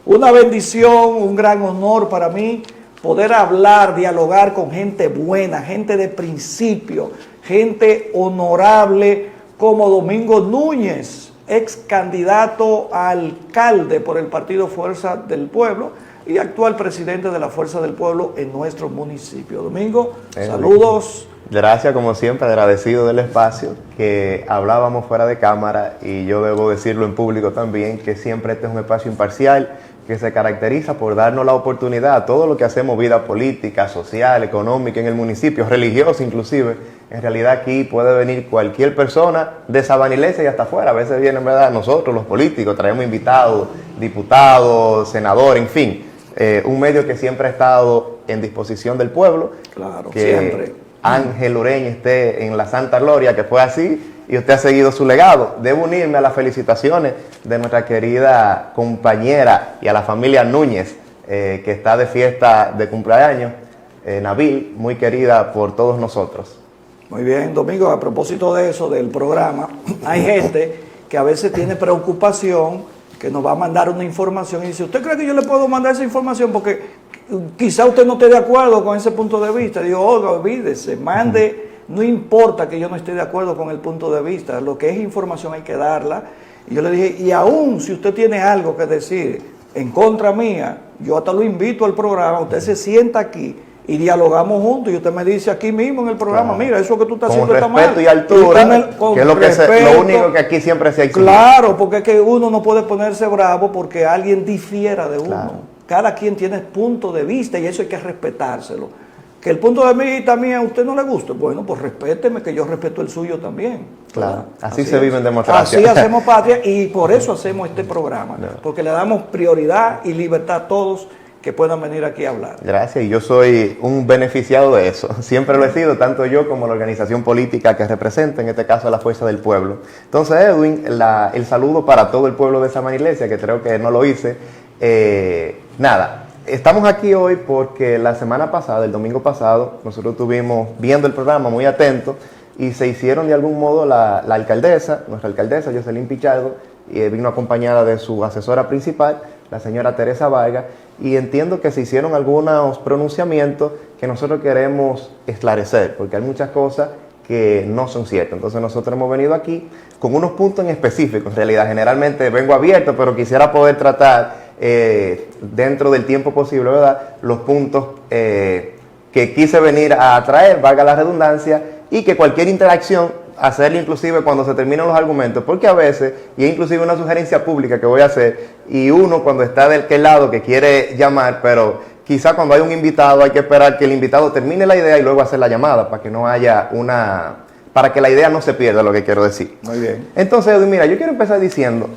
Una bendición, un gran honor para mí poder hablar, dialogar con gente buena, gente de principio, gente honorable como Domingo Núñez, ex candidato a alcalde por el partido Fuerza del Pueblo y actual presidente de la Fuerza del Pueblo en nuestro municipio. Domingo, saludos. Gracias, como siempre, agradecido del espacio, que hablábamos fuera de cámara y yo debo decirlo en público también, que siempre este es un espacio imparcial que se caracteriza por darnos la oportunidad a todo lo que hacemos, vida política, social, económica en el municipio, religiosa inclusive. En realidad aquí puede venir cualquier persona de Sabanilese y hasta afuera. A veces vienen, ¿verdad?, nosotros los políticos, traemos invitados, diputados, senadores, en fin. Un medio que siempre ha estado en disposición del pueblo. Claro, que siempre. Ángel Ureña esté en la Santa Gloria, que fue así, y usted ha seguido su legado. Debo unirme a las felicitaciones de nuestra querida compañera y a la familia Núñez, que está de fiesta de cumpleaños, Nabil, muy querida por todos nosotros. Muy bien, Domingo, a propósito de eso, del programa, hay gente que a veces tiene preocupación, que nos va a mandar una información y dice, ¿usted cree que yo le puedo mandar esa información? Porque quizá usted no esté de acuerdo con ese punto de vista. Digo, oiga, olvídese, mande, no importa que yo no esté de acuerdo con el punto de vista, lo que es información hay que darla. Y yo le dije, y aún si usted tiene algo que decir en contra mía, yo hasta lo invito al programa, usted se sienta aquí y dialogamos juntos y usted me dice aquí mismo en el programa, claro, mira, eso que tú estás haciendo está mal. Con respeto y altura, que es lo único que aquí siempre se ha exigido. Claro, porque es que uno no puede ponerse bravo porque alguien difiera de uno. Claro. Cada quien tiene punto de vista y eso hay que respetárselo. Que el punto de vista mío a usted no le guste, bueno, pues respéteme, que yo respeto el suyo también. Claro, así se vive en democracia. Así hacemos patria y por eso hacemos este programa, porque le damos prioridad y libertad a todos que puedan venir aquí a hablar. Gracias, y yo soy un beneficiado de eso. Siempre lo he sido, tanto yo como la organización política que representa, en este caso la Fuerza del Pueblo. Entonces, Edwin, el saludo para todo el pueblo de Sabanilese, que creo que no lo hice. Nada, estamos aquí hoy porque la semana pasada, el domingo pasado, nosotros estuvimos viendo el programa muy atentos y se hicieron de algún modo la alcaldesa, nuestra alcaldesa, Jocelyn Pichardo, y vino acompañada de su asesora principal, la señora Teresa Vargas, y entiendo que se hicieron algunos pronunciamientos que nosotros queremos esclarecer, porque hay muchas cosas que no son ciertas. Entonces nosotros hemos venido aquí con unos puntos en específico. En realidad, generalmente vengo abierto, pero quisiera poder tratar dentro del tiempo posible, ¿verdad?, los puntos que quise venir a traer, valga la redundancia, y que cualquier interacción hacerlo inclusive cuando se terminan los argumentos, porque a veces, y es inclusive una sugerencia pública que voy a hacer, y uno cuando está del que lado que quiere llamar, pero quizá cuando hay un invitado hay que esperar que el invitado termine la idea y luego hacer la llamada para que no haya para que la idea no se pierda, lo que quiero decir. Muy bien. Entonces, mira, yo quiero empezar diciendo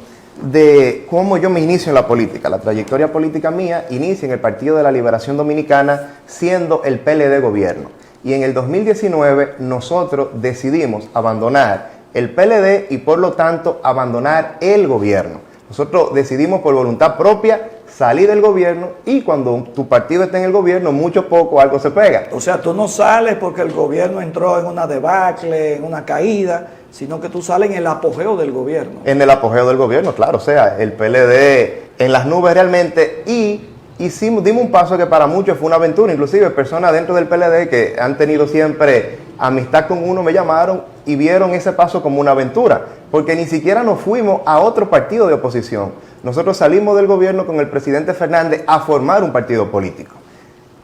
de cómo yo me inicio en la política. La trayectoria política mía inicia en el Partido de la Liberación Dominicana siendo el PLD gobierno. Y en el 2019 nosotros decidimos abandonar el PLD y por lo tanto abandonar el gobierno. Nosotros decidimos por voluntad propia salir del gobierno y cuando tu partido está en el gobierno, mucho poco algo se pega. O sea, tú no sales porque el gobierno entró en una debacle, en una caída, sino que tú sales en el apogeo del gobierno. En el apogeo del gobierno, claro. O sea, el PLD en las nubes realmente y dimos un paso que para muchos fue una aventura. Inclusive personas dentro del PLD que han tenido siempre amistad con uno me llamaron y vieron ese paso como una aventura, porque ni siquiera nos fuimos a otro partido de oposición. Nosotros salimos del gobierno con el presidente Fernández a formar un partido político.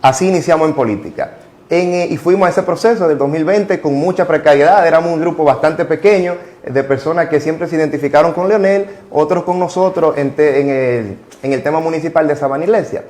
Así iniciamos en política. Y fuimos a ese proceso del 2020 con mucha precariedad. Éramos un grupo bastante pequeño de personas que siempre se identificaron con Leonel, otros con nosotros en el tema municipal de Sabanilese.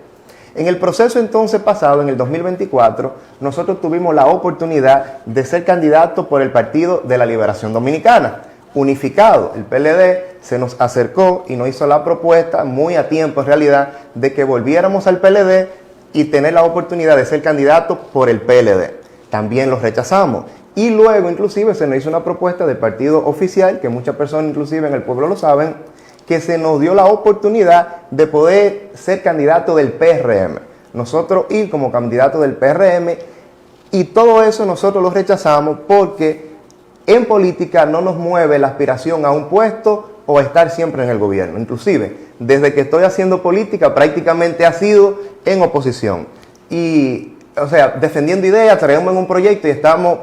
En el proceso entonces pasado, en el 2024, nosotros tuvimos la oportunidad de ser candidatos por el Partido de la Liberación Dominicana, unificado. El PLD se nos acercó y nos hizo la propuesta, muy a tiempo en realidad, de que volviéramos al PLD y tener la oportunidad de ser candidatos por el PLD. También los rechazamos. Y luego inclusive se nos hizo una propuesta del partido oficial, que muchas personas inclusive en el pueblo lo saben, que se nos dio la oportunidad de poder ser candidato del PRM. Nosotros ir como candidato del PRM y todo eso nosotros lo rechazamos porque en política no nos mueve la aspiración a un puesto o a estar siempre en el gobierno. Inclusive, desde que estoy haciendo política, prácticamente ha sido en oposición. Y, o sea, defendiendo ideas, traemos en un proyecto y estamos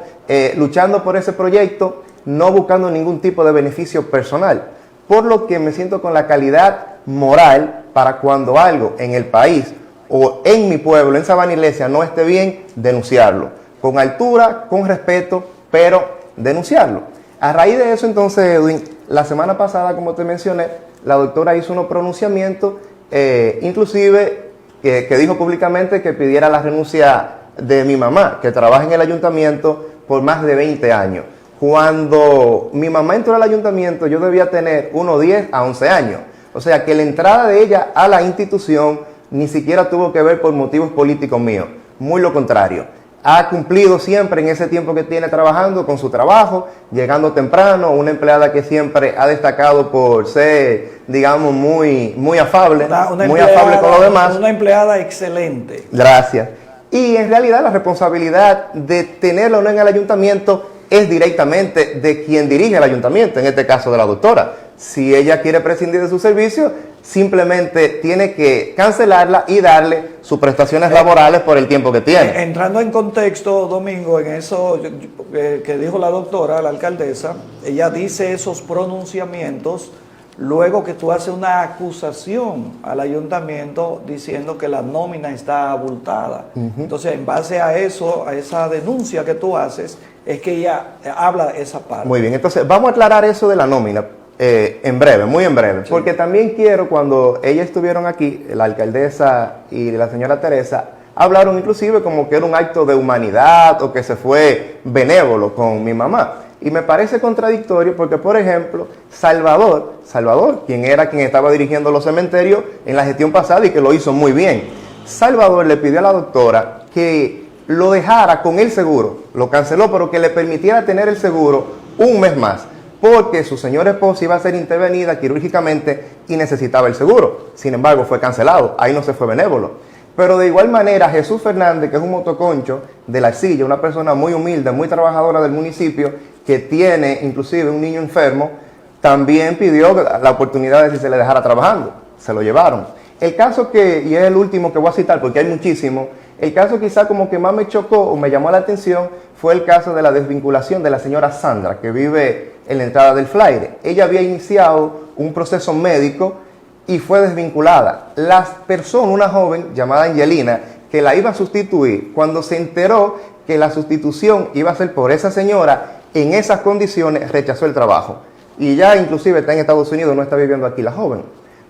luchando por ese proyecto, no buscando ningún tipo de beneficio personal. Por lo que me siento con la calidad moral para cuando algo en el país o en mi pueblo, en Sabana Iglesia, no esté bien, denunciarlo. Con altura, con respeto, pero denunciarlo. A raíz de eso, entonces, Edwin, la semana pasada, como te mencioné, la doctora hizo unos pronunciamientos, inclusive que dijo públicamente que pidiera la renuncia de mi mamá, que trabaja en el ayuntamiento por más de 20 años. Cuando mi mamá entró al ayuntamiento, yo debía tener unos 10 a 11 años. O sea, que la entrada de ella a la institución ni siquiera tuvo que ver por motivos políticos míos. Muy lo contrario. Ha cumplido siempre en ese tiempo que tiene trabajando con su trabajo, llegando temprano, una empleada que siempre ha destacado por ser, digamos, muy afable, muy afable con los demás. Una empleada excelente. Gracias. Y en realidad la responsabilidad de tenerla o no en el ayuntamiento es directamente de quien dirige el ayuntamiento, en este caso de la doctora. Si ella quiere prescindir de su servicio, simplemente tiene que cancelarla y darle sus prestaciones laborales por el tiempo que tiene. Entrando en contexto, Domingo, en eso que dijo la doctora, la alcaldesa, ella dice esos pronunciamientos luego que tú haces una acusación al ayuntamiento diciendo que la nómina está abultada. Entonces, en base a eso, a esa denuncia que tú haces, es que ella habla esa parte. Muy bien, entonces vamos a aclarar eso de la nómina en breve, muy en breve, sí. Porque también quiero, cuando ellas estuvieron aquí, la alcaldesa y la señora Teresa, hablaron inclusive como que era un acto de humanidad o que se fue benévolo con mi mamá. Y me parece contradictorio porque, por ejemplo, Salvador, quien estaba dirigiendo los cementerios en la gestión pasada y que lo hizo muy bien, Salvador le pidió a la doctora que lo dejara con el seguro, lo canceló, pero que le permitiera tener el seguro un mes más, porque su señora esposa iba a ser intervenida quirúrgicamente y necesitaba el seguro. Sin embargo, fue cancelado, ahí no se fue benévolo. Pero de igual manera, Jesús Fernández, que es un motoconcho de La Arcilla, una persona muy humilde, muy trabajadora del municipio, que tiene inclusive un niño enfermo, también pidió la oportunidad de si se le dejara trabajando. Se lo llevaron. El caso y es el último que voy a citar porque hay muchísimos, el caso quizá como que más me chocó o me llamó la atención fue el caso de la desvinculación de la señora Sandra, que vive en la entrada del Flaire. Ella había iniciado un proceso médico y fue desvinculada. La persona, una joven llamada Angelina, que la iba a sustituir, cuando se enteró que la sustitución iba a ser por esa señora, en esas condiciones rechazó el trabajo. Y ya inclusive está en Estados Unidos, no está viviendo aquí la joven.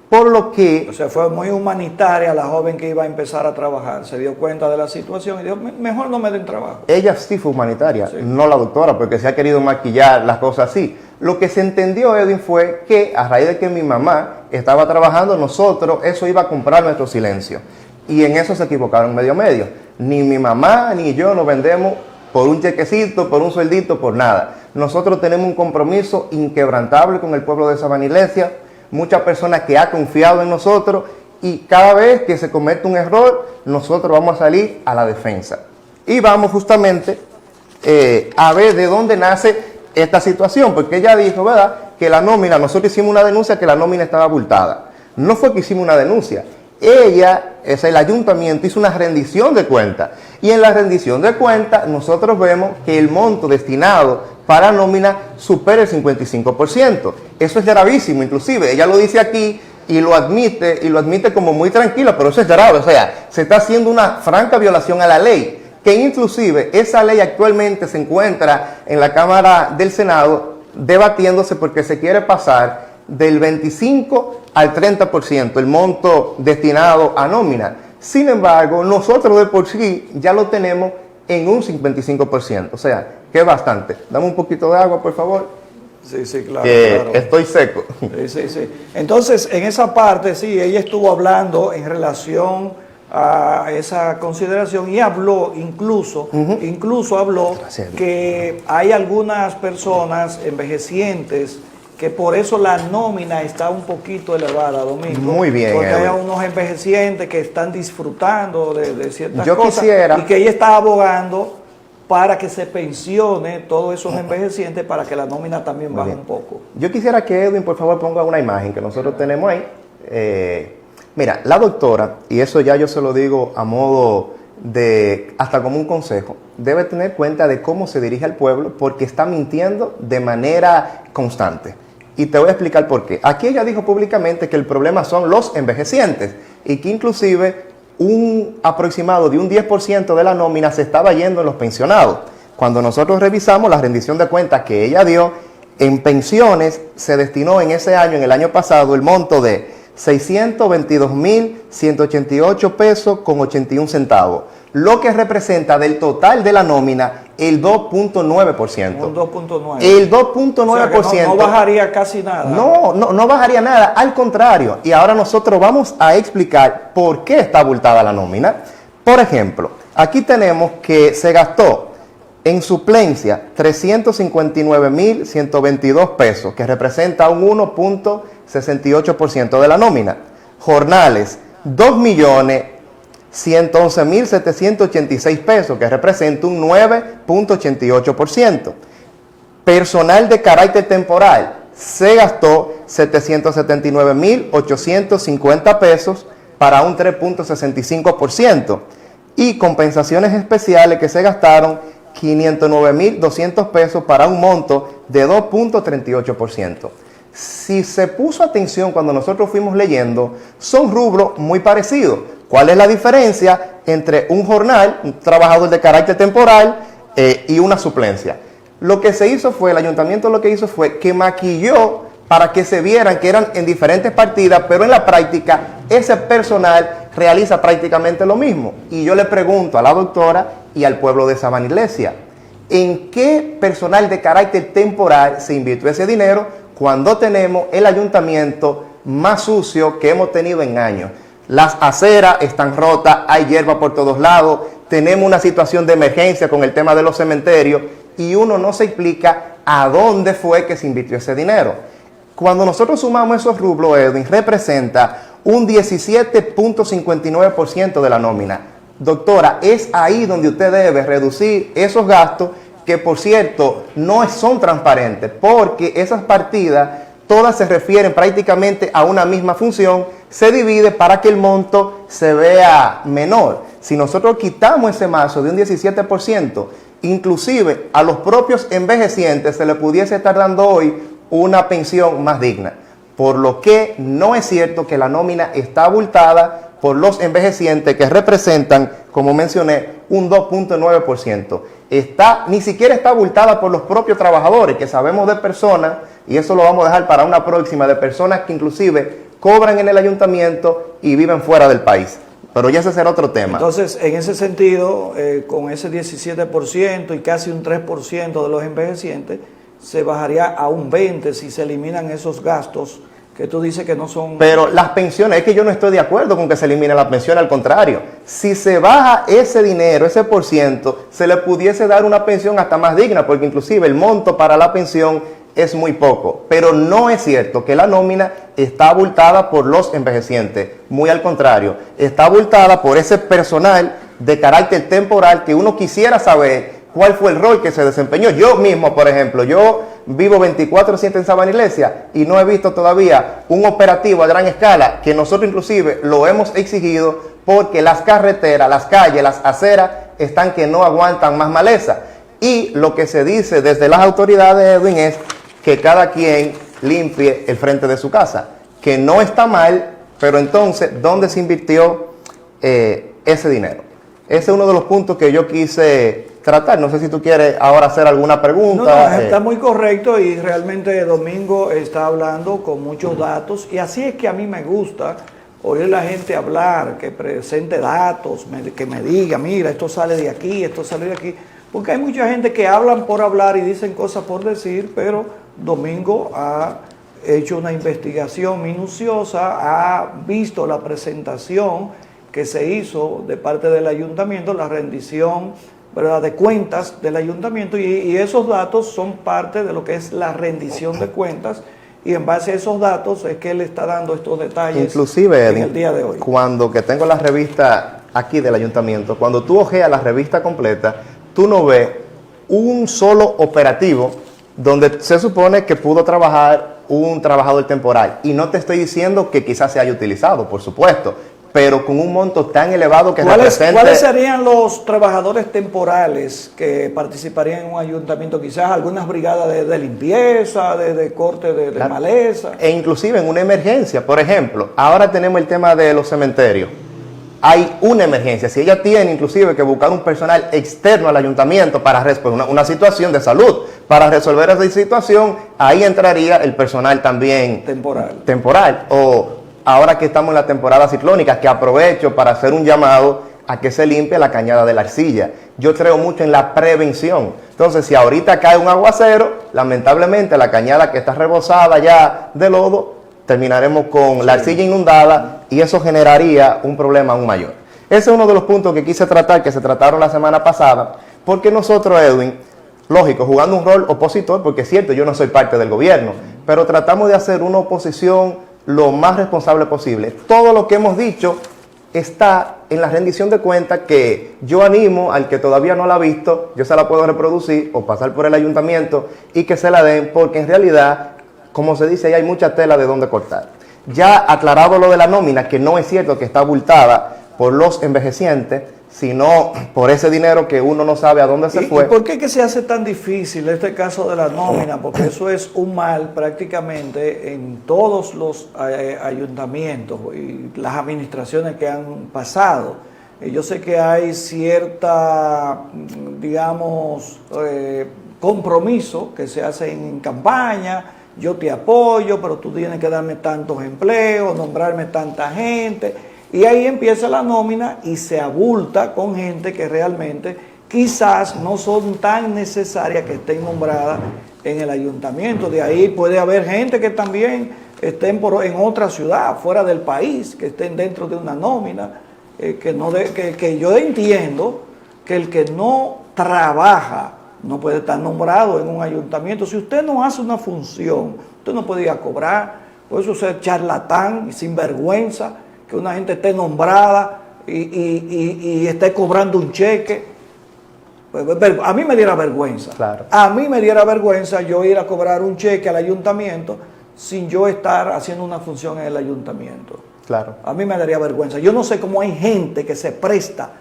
Por lo que... O sea, fue muy humanitaria la joven que iba a empezar a trabajar. Se dio cuenta de la situación y dijo, mejor no me den trabajo. Ella sí fue humanitaria, sí. No la doctora, porque se ha querido maquillar las cosas así. Lo que se entendió, Edwin, fue que a raíz de que mi mamá estaba trabajando, nosotros, eso iba a comprar nuestro silencio. Y en eso se equivocaron medio. Ni mi mamá ni yo nos vendemos por un chequecito, por un sueldito, por nada. Nosotros tenemos un compromiso inquebrantable con el pueblo de Sabana Iglesia, muchas personas que han confiado en nosotros y cada vez que se comete un error, nosotros vamos a salir a la defensa. Y vamos justamente a ver de dónde nace esta situación, porque ella dijo, ¿verdad?, que la nómina, nosotros hicimos una denuncia que la nómina estaba abultada. No fue que hicimos una denuncia. Ella, el ayuntamiento, hizo una rendición de cuentas. Y en la rendición de cuentas, nosotros vemos que el monto destinado para nómina supera el 55%. Eso es gravísimo, inclusive. Ella lo dice aquí y lo admite como muy tranquila, pero eso es grave. O sea, se está haciendo una franca violación a la ley, que inclusive esa ley actualmente se encuentra en la Cámara del Senado debatiéndose porque se quiere pasar del 25 al 30% el monto destinado a nómina. Sin embargo, nosotros de por sí ya lo tenemos en un 55%, o sea, que es bastante. Dame un poquito de agua, por favor. Sí, claro. Claro. Estoy seco. Sí. Entonces, en esa parte, sí, ella estuvo hablando en relación a esa consideración y habló incluso habló que hay algunas personas envejecientes que por eso la nómina está un poquito elevada, Domingo. Muy bien. Porque hay unos envejecientes que están disfrutando de ciertas Yo cosas quisiera, y que ella está abogando para que se pensione todos esos envejecientes, para que la nómina también baje un poco. Yo quisiera que Edwin, por favor, ponga una imagen que nosotros tenemos ahí. Mira, la doctora, y eso ya yo se lo digo a modo de, hasta como un consejo, debe tener cuenta de cómo se dirige al pueblo, porque está mintiendo de manera constante. Y te voy a explicar por qué. Aquí ella dijo públicamente que el problema son los envejecientes y que inclusive un aproximado de un 10% de la nómina se estaba yendo en los pensionados. Cuando nosotros revisamos la rendición de cuentas que ella dio, en pensiones se destinó en ese año, en el año pasado, el monto de 622.188 pesos con 81 centavos, lo que representa del total de la nómina el 2.9%. Un 2.9%. El 2.9%. O sea, no bajaría casi nada. No bajaría nada, al contrario. Y ahora nosotros vamos a explicar por qué está abultada la nómina. Por ejemplo, aquí tenemos que se gastó en suplencia 359.122 pesos, que representa un 1.68% de la nómina. Jornales, 2.111.786 pesos, que representa un 9.88%. Personal de carácter temporal, se gastó 779.850 pesos para un 3.65%. Y compensaciones especiales que se gastaron 509.200 pesos para un monto de 2.38%. Si se puso atención cuando nosotros fuimos leyendo, son rubros muy parecidos. ¿Cuál es la diferencia entre un jornal, un trabajador de carácter temporal y una suplencia? Lo que se hizo fue, el ayuntamiento lo que hizo fue que maquilló para que se vieran que eran en diferentes partidas, pero en la práctica ese personal realiza prácticamente lo mismo. Y yo le pregunto a la doctora y al pueblo de Sabana Iglesia, ¿en qué personal de carácter temporal se invirtió ese dinero cuando tenemos el ayuntamiento más sucio que hemos tenido en años? Las aceras están rotas, hay hierba por todos lados, tenemos una situación de emergencia con el tema de los cementerios y uno no se explica a dónde fue que se invirtió ese dinero. Cuando nosotros sumamos esos rubros, Edwin, representa un 17.59% de la nómina. Doctora, es ahí donde usted debe reducir esos gastos que, por cierto, no son transparentes, porque esas partidas todas se refieren prácticamente a una misma función, se divide para que el monto se vea menor. Si nosotros quitamos ese mazo de un 17%, inclusive a los propios envejecientes se le pudiese estar dando hoy una pensión más digna. Por lo que no es cierto que la nómina está abultada por los envejecientes, que representan, como mencioné, un 2.9%. Ni siquiera está abultada por los propios trabajadores, que sabemos de personas, y eso lo vamos a dejar para una próxima, de personas que inclusive cobran en el ayuntamiento y viven fuera del país. Pero ya ese será otro tema. Entonces, en ese sentido, con ese 17% y casi un 3% de los envejecientes, se bajaría a un 20% si se eliminan esos gastos que tú dices que no son... Pero las pensiones, es que yo no estoy de acuerdo con que se eliminen las pensiones, al contrario. Si se baja ese dinero, ese por ciento, se le pudiese dar una pensión hasta más digna, porque inclusive el monto para la pensión es muy poco. Pero no es cierto que la nómina está abultada por los envejecientes. Muy al contrario, está abultada por ese personal de carácter temporal que uno quisiera saber cuál fue el rol que se desempeñó. Yo mismo, por ejemplo, yo vivo 24/7 en Sabana Iglesia y no he visto todavía un operativo a gran escala, que nosotros inclusive lo hemos exigido porque las carreteras, las calles, las aceras están que no aguantan más maleza. Y lo que se dice desde las autoridades, Edwin, es que cada quien limpie el frente de su casa, que no está mal, pero entonces, ¿dónde se invirtió ese dinero? Ese es uno de los puntos que yo quise tratar. No sé si tú quieres ahora hacer alguna pregunta. No, está muy correcto y realmente Domingo está hablando con muchos datos y así es que a mí me gusta oír a la gente hablar, que presente datos, que me diga, mira, esto sale de aquí, esto sale de aquí, porque hay mucha gente que hablan por hablar y dicen cosas por decir, pero Domingo ha hecho una investigación minuciosa, ha visto la presentación que se hizo de parte del ayuntamiento, la rendición, ¿verdad?, de cuentas del ayuntamiento y esos datos son parte de lo que es la rendición de cuentas y en base a esos datos es que él está dando estos detalles. Inclusive, en el día de hoy. Cuando que tengo la revista aquí del ayuntamiento, cuando tú ojeas la revista completa, tú no ves un solo operativo donde se supone que pudo trabajar un trabajador temporal. Y no te estoy diciendo que quizás se haya utilizado, por supuesto, pero con un monto tan elevado que representa... ¿Cuáles serían los trabajadores temporales que participarían en un ayuntamiento? Quizás algunas brigadas de limpieza, de corte de Claro. maleza. E inclusive en una emergencia, por ejemplo, ahora tenemos el tema de los cementerios. Hay una emergencia. Si ella tiene inclusive que buscar un personal externo al ayuntamiento para resolver una situación de salud, para resolver esa situación, ahí entraría el personal también temporal. O ahora que estamos en la temporada ciclónica, que aprovecho para hacer un llamado a que se limpie la cañada de la arcilla. Yo creo mucho en la prevención. Entonces, si ahorita cae un aguacero, lamentablemente la cañada que está rebosada ya de lodo, terminaremos con la arcilla inundada y eso generaría un problema aún mayor. Ese es uno de los puntos que quise tratar, que se trataron la semana pasada, porque nosotros, Edwin, lógico, jugando un rol opositor, porque es cierto, yo no soy parte del gobierno, pero tratamos de hacer una oposición lo más responsable posible. Todo lo que hemos dicho está en la rendición de cuentas, que yo animo al que todavía no la ha visto, yo se la puedo reproducir o pasar por el ayuntamiento y que se la den, porque en realidad, como se dice, ahí hay mucha tela de dónde cortar. Ya aclarado lo de la nómina, que no es cierto que está abultada por los envejecientes, sino por ese dinero que uno no sabe a dónde se fue. ¿Y por qué que se hace tan difícil este caso de la nómina? Porque eso es un mal prácticamente en todos los ayuntamientos y las administraciones que han pasado. Yo sé que hay cierta, digamos, compromiso que se hace en campaña. Yo te apoyo, pero tú tienes que darme tantos empleos, nombrarme tanta gente. Y ahí empieza la nómina y se abulta con gente que realmente quizás no son tan necesarias que estén nombradas en el ayuntamiento. De ahí puede haber gente que también estén en otra ciudad, fuera del país, que estén dentro de una nómina, que yo entiendo que el que no trabaja no puede estar nombrado en un ayuntamiento. Si usted no hace una función, usted no puede ir a cobrar. Por eso es charlatán y sinvergüenza que una gente esté nombrada y esté cobrando un cheque. A mí me diera vergüenza. Claro. A mí me diera vergüenza yo ir a cobrar un cheque al ayuntamiento sin yo estar haciendo una función en el ayuntamiento. Claro. A mí me daría vergüenza. Yo no sé cómo hay gente que se presta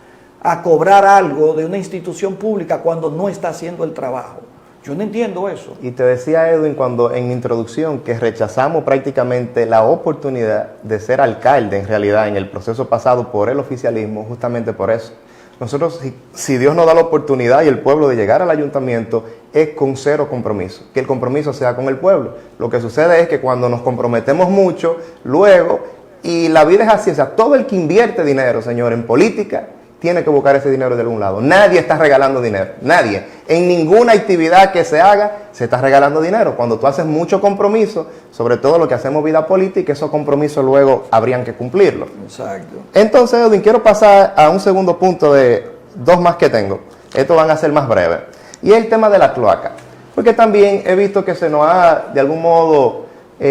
a cobrar algo de una institución pública cuando no está haciendo el trabajo. Yo no entiendo eso. Y te decía, Edwin, cuando en mi introducción, que rechazamos prácticamente la oportunidad de ser alcalde, en realidad, en el proceso pasado por el oficialismo, justamente por eso. Nosotros, si Dios nos da la oportunidad y el pueblo de llegar al ayuntamiento, es con cero compromiso, que el compromiso sea con el pueblo. Lo que sucede es que cuando nos comprometemos mucho, luego, y la vida es así, o sea, todo el que invierte dinero, señor, en política, tiene que buscar ese dinero de algún lado. Nadie está regalando dinero, nadie. En ninguna actividad que se haga se está regalando dinero. Cuando tú haces mucho compromiso, sobre todo lo que hacemos vida política, esos compromisos luego habrían que cumplirlos. Exacto. Entonces, Edwin, quiero pasar a un segundo punto de dos más que tengo. Estos van a ser más breves. Y es el tema de la cloaca. Porque también he visto que se nos ha, de algún modo,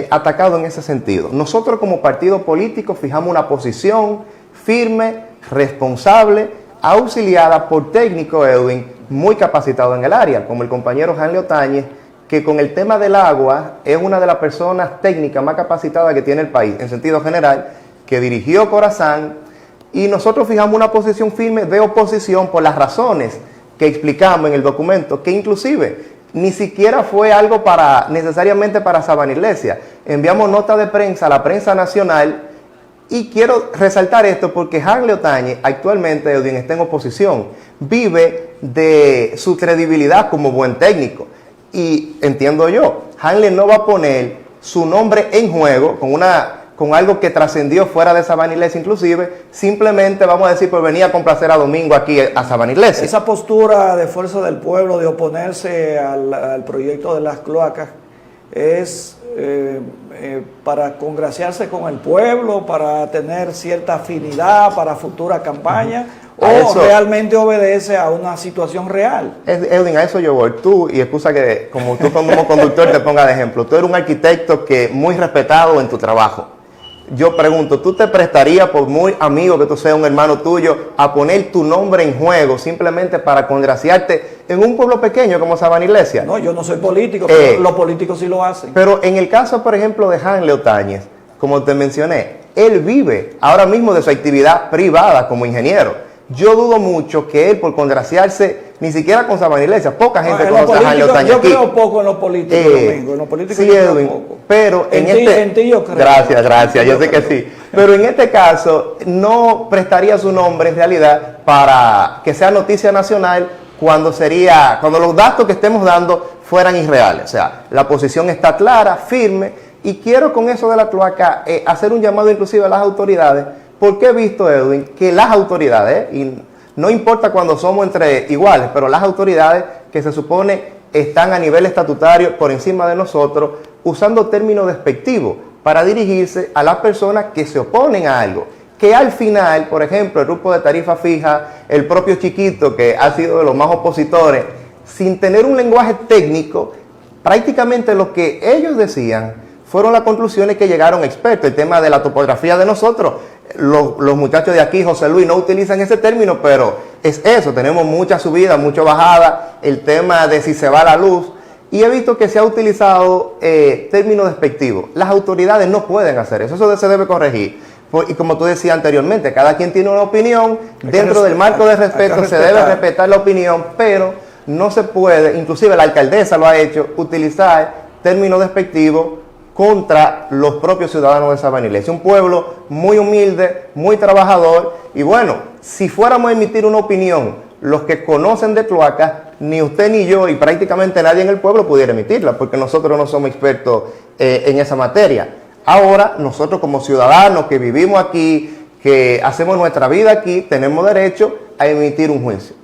atacado en ese sentido. Nosotros como partido político fijamos una posición firme, responsable, auxiliada por técnicos, Edwin, muy capacitados en el área, como el compañero Hanley Otañez, que con el tema del agua es una de las personas técnicas más capacitadas que tiene el país, en sentido general, que dirigió Corazán, y nosotros fijamos una posición firme de oposición por las razones que explicamos en el documento, que inclusive ni siquiera fue algo necesariamente para Sabana Iglesia. Enviamos nota de prensa a la prensa nacional. Y quiero resaltar esto porque Hanley Otañez actualmente, Edwin, está en oposición. Vive de su credibilidad como buen técnico. Y entiendo yo, Hanley no va a poner su nombre en juego con algo que trascendió fuera de Sabana Iglesia inclusive, simplemente vamos a decir por venir a complacer a Domingo aquí a Sabana Iglesia. Esa postura de Fuerza del Pueblo de oponerse al proyecto de las cloacas es para congraciarse con el pueblo, para tener cierta afinidad para futura campaña, o realmente obedece a una situación real. Edwin, a eso yo voy. Tú, y excusa que como tú como conductor te ponga de ejemplo, tú eres un arquitecto que muy respetado en tu trabajo. yo pregunto, ¿tú te prestarías, por muy amigo que tú seas, un hermano tuyo, a poner tu nombre en juego simplemente para congraciarte en un pueblo pequeño como Sabana Iglesia? No, yo no soy político, pero los políticos sí lo hacen. Pero en el caso, por ejemplo, de Hanley Otañez, como te mencioné, él vive ahora mismo de su actividad privada como ingeniero. Yo dudo mucho que él, por congraciarse, ni siquiera con Sabana Iglesia, poca gente conoce a Hanley Otañez aquí. Yo creo poco en los políticos, Domingo. En los políticos sí, yo creo Edwin, poco. Pero en ti yo creo. Gracias, yo sé que sí. Pero en este caso, no prestaría su nombre en realidad para que sea noticia nacional cuando los datos que estemos dando fueran irreales. O sea, la posición está clara, firme, y quiero con eso de la cloaca hacer un llamado inclusive a las autoridades, porque he visto, Edwin, que las autoridades, y no importa cuando somos entre iguales, pero las autoridades que se supone están a nivel estatutario por encima de nosotros, usando términos despectivos para dirigirse a las personas que se oponen a algo. Que al final, por ejemplo, el grupo de tarifa fija, el propio Chiquito, que ha sido de los más opositores, sin tener un lenguaje técnico, prácticamente lo que ellos decían fueron las conclusiones que llegaron expertos. El tema de la topografía de nosotros, los muchachos de aquí, José Luis, no utilizan ese término, pero es eso, tenemos mucha subida, mucha bajada, el tema de si se va la luz, y he visto que se ha utilizado términos despectivos. Las autoridades no pueden hacer eso, eso se debe corregir. Y como tú decías anteriormente, cada quien tiene una opinión, dentro del marco de respeto se debe respetar la opinión, pero no se puede, inclusive la alcaldesa lo ha hecho, utilizar términos despectivos contra los propios ciudadanos de Sabana Iglesia. Un pueblo muy humilde, muy trabajador, y bueno, si fuéramos a emitir una opinión, los que conocen de cloacas, ni usted ni yo y prácticamente nadie en el pueblo pudiera emitirla, porque nosotros no somos expertos en esa materia. Ahora, nosotros como ciudadanos que vivimos aquí, que hacemos nuestra vida aquí, tenemos derecho a emitir un juicio.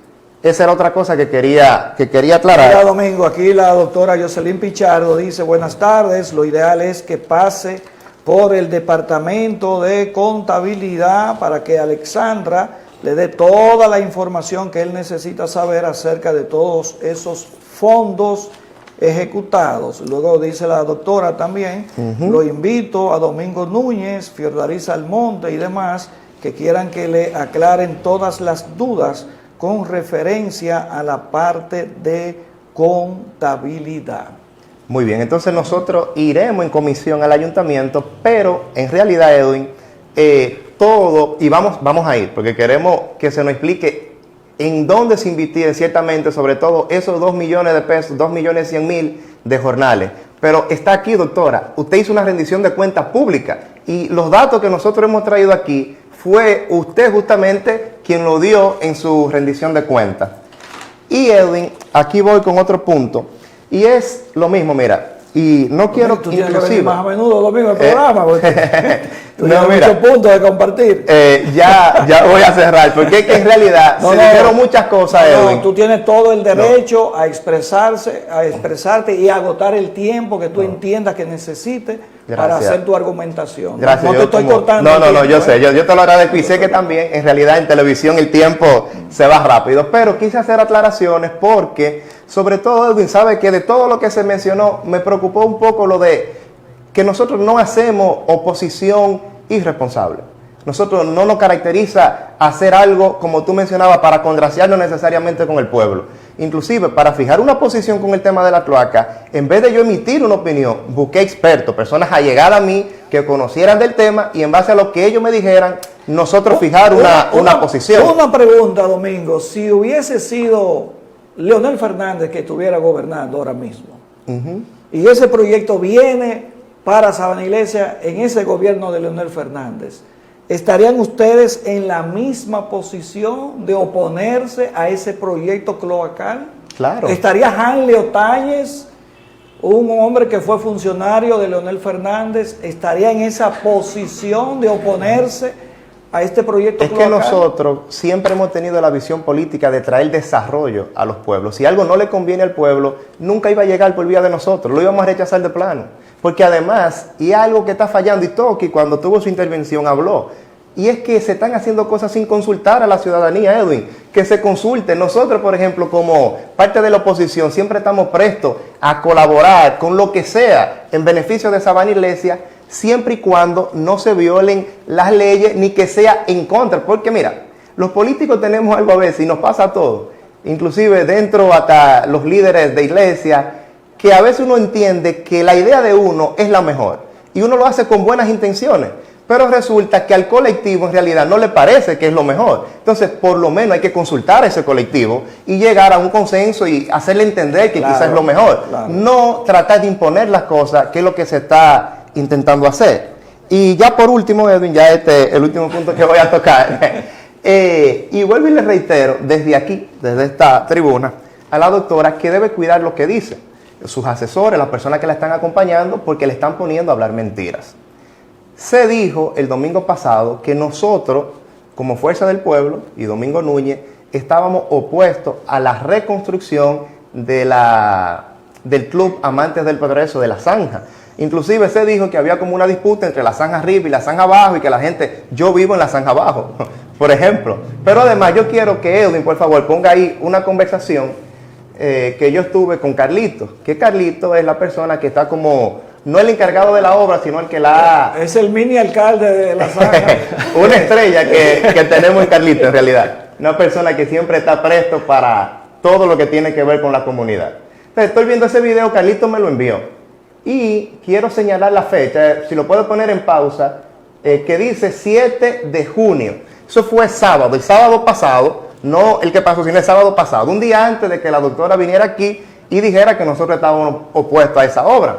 Esa era otra cosa que quería aclarar. Mira, Domingo, aquí la doctora Jocelyn Pichardo dice, buenas tardes, lo ideal es que pase por el Departamento de Contabilidad para que Alexandra le dé toda la información que él necesita saber acerca de todos esos fondos ejecutados. Luego dice la doctora también, lo invito a Domingo Núñez, Fiordaliza Almonte y demás que quieran que le aclaren todas las dudas con referencia a la parte de contabilidad. Muy bien, entonces nosotros iremos en comisión al ayuntamiento, pero en realidad, Edwin, todo, y vamos a ir, porque queremos que se nos explique en dónde se invirtieron ciertamente, sobre todo esos 2 millones de pesos, 2.100.000 de jornales. Pero está aquí, doctora, usted hizo una rendición de cuentas pública, y los datos que nosotros hemos traído aquí, fue usted justamente quien lo dio en su rendición de cuentas. Y Edwin, aquí voy con otro punto, y es lo mismo, mira, y no quiero Tú tienes que venir más a menudo, Domingo, el programa, porque tú tienes mira, muchos puntos de compartir. Ya voy a cerrar, porque es que en realidad se dijeron muchas cosas, Edwin. Tú tienes todo el derecho a expresarte y a agotar el tiempo que tú entiendas que necesites para hacer tu argumentación. Gracias. No te estoy cortando. No, yo sé, yo te lo agradezco y sé que también en realidad en televisión el tiempo se va rápido, pero quise hacer aclaraciones porque, sobre todo, Edwin, sabe que de todo lo que se mencionó, me preocupó un poco lo de que nosotros no hacemos oposición irresponsable. Nosotros no nos caracteriza hacer algo, como tú mencionabas, para congraciarnos necesariamente con el pueblo. Inclusive, para fijar una posición con el tema de la cloaca, en vez de yo emitir una opinión, busqué expertos, personas allegadas a mí, que conocieran del tema, y en base a lo que ellos me dijeran, nosotros fijar una posición. Una pregunta, Domingo. Si hubiese sido Leonel Fernández que estuviera gobernando ahora mismo, y ese proyecto viene para Sabana Iglesia en ese gobierno de Leonel Fernández, ¿estarían ustedes en la misma posición de oponerse a ese proyecto cloacal? Claro. ¿Estaría Hanley Otañez, un hombre que fue funcionario de Leonel Fernández, estaría en esa posición de oponerse a este proyecto cloacal? Es que nosotros siempre hemos tenido la visión política de traer desarrollo a los pueblos. Si algo no le conviene al pueblo, nunca iba a llegar por vía de nosotros, lo íbamos a rechazar de plano. Porque además, y algo que está fallando, y Toki cuando tuvo su intervención habló, y es que se están haciendo cosas sin consultar a la ciudadanía, Edwin, que se consulte. Nosotros, por ejemplo, como parte de la oposición, siempre estamos prestos a colaborar con lo que sea en beneficio de Sabana Iglesia, siempre y cuando no se violen las leyes ni que sea en contra. Porque mira, los políticos tenemos algo a veces y nos pasa a todos, inclusive dentro hasta los líderes de iglesia, que a veces uno entiende que la idea de uno es la mejor y uno lo hace con buenas intenciones, pero resulta que al colectivo en realidad no le parece que es lo mejor. Entonces, por lo menos hay que consultar a ese colectivo y llegar a un consenso y hacerle entender que quizás es lo mejor. Claro. No tratar de imponer las cosas, que es lo que se está intentando hacer. Y ya por último, Edwin, ya el último punto que voy a tocar. Y vuelvo y le reitero desde aquí, desde esta tribuna, a la doctora que debe cuidar lo que dice. Sus asesores, las personas que la están acompañando, porque le están poniendo a hablar mentiras. Se dijo el domingo pasado que nosotros, como Fuerza del Pueblo y Domingo Núñez, estábamos opuestos a la reconstrucción del Club Amantes del Progreso de la Zanja. Inclusive se dijo que había como una disputa entre la zanja arriba y la zanja abajo y que la gente, yo vivo en la zanja abajo, por ejemplo. Pero además yo quiero que Edwin, por favor, ponga ahí una conversación que yo estuve con Carlito, que Carlito es la persona que está como, no el encargado de la obra, sino el que la... Es el mini alcalde de la zanja. Una estrella que tenemos en Carlito en realidad. Una persona que siempre está presto para todo lo que tiene que ver con la comunidad. Entonces estoy viendo ese video, Carlito me lo envió. Y quiero señalar la fecha, si lo puedo poner en pausa, que dice 7 de junio. Eso fue sábado, el sábado pasado, no el que pasó, sino el sábado pasado, un día antes de que la doctora viniera aquí y dijera que nosotros estábamos opuestos a esa obra.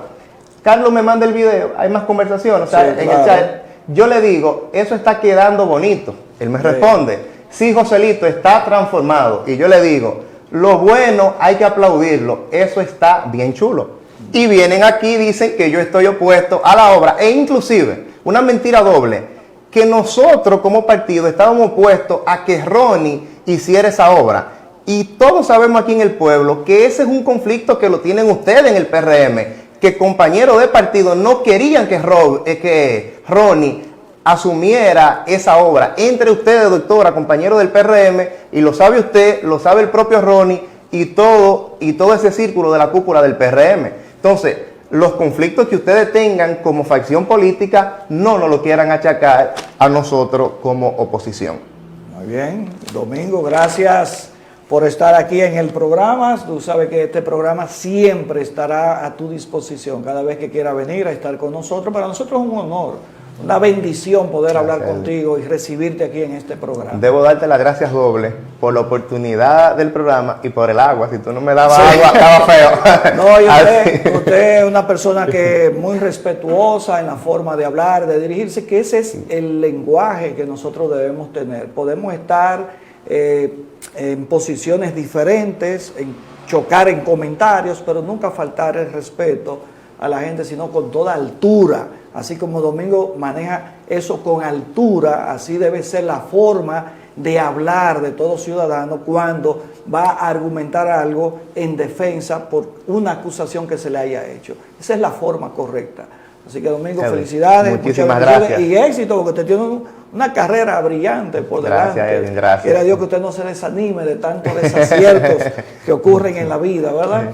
Carlos me manda el video, hay más conversaciones, o sea, sí, en el chat. Yo le digo, eso está quedando bonito. Él me responde, sí, Joselito, está transformado. Y yo le digo, lo bueno hay que aplaudirlo, eso está bien chulo. Y vienen aquí y dicen que yo estoy opuesto a la obra. E inclusive, una mentira doble, que nosotros como partido estábamos opuestos a que Ronnie hiciera esa obra. Y todos sabemos aquí en el pueblo que ese es un conflicto que lo tienen ustedes en el PRM, que compañeros de partido no querían que Ronnie asumiera esa obra. Entre ustedes, doctora, compañero del PRM, y lo sabe usted, lo sabe el propio Ronnie, y todo ese círculo de la cúpula del PRM. Entonces, los conflictos que ustedes tengan como facción política, no nos lo quieran achacar a nosotros como oposición. Muy bien, Domingo, gracias por estar aquí en el programa. Tú sabes que este programa siempre estará a tu disposición. Cada vez que quiera venir a estar con nosotros, para nosotros es un honor, una bendición poder hablar contigo y recibirte aquí en este programa. Debo darte las gracias dobles por la oportunidad del programa y por el agua. Si tú no me dabas agua, estaba feo. No, y usted es una persona que es muy respetuosa en la forma de hablar, de dirigirse, que ese es el lenguaje que nosotros debemos tener. Podemos estar en posiciones diferentes, chocar en comentarios, pero nunca faltar el respeto a la gente, sino con toda altura. Así como Domingo maneja eso con altura, así debe ser la forma de hablar de todo ciudadano cuando va a argumentar algo en defensa por una acusación que se le haya hecho. Esa es la forma correcta. Así que Domingo, felicidades, muchísimas gracias y éxito, porque usted tiene una carrera brillante por delante. Gracias, Edwin, gracias. Quiera Dios que usted no se desanime de tantos desaciertos que ocurren en la vida, ¿verdad?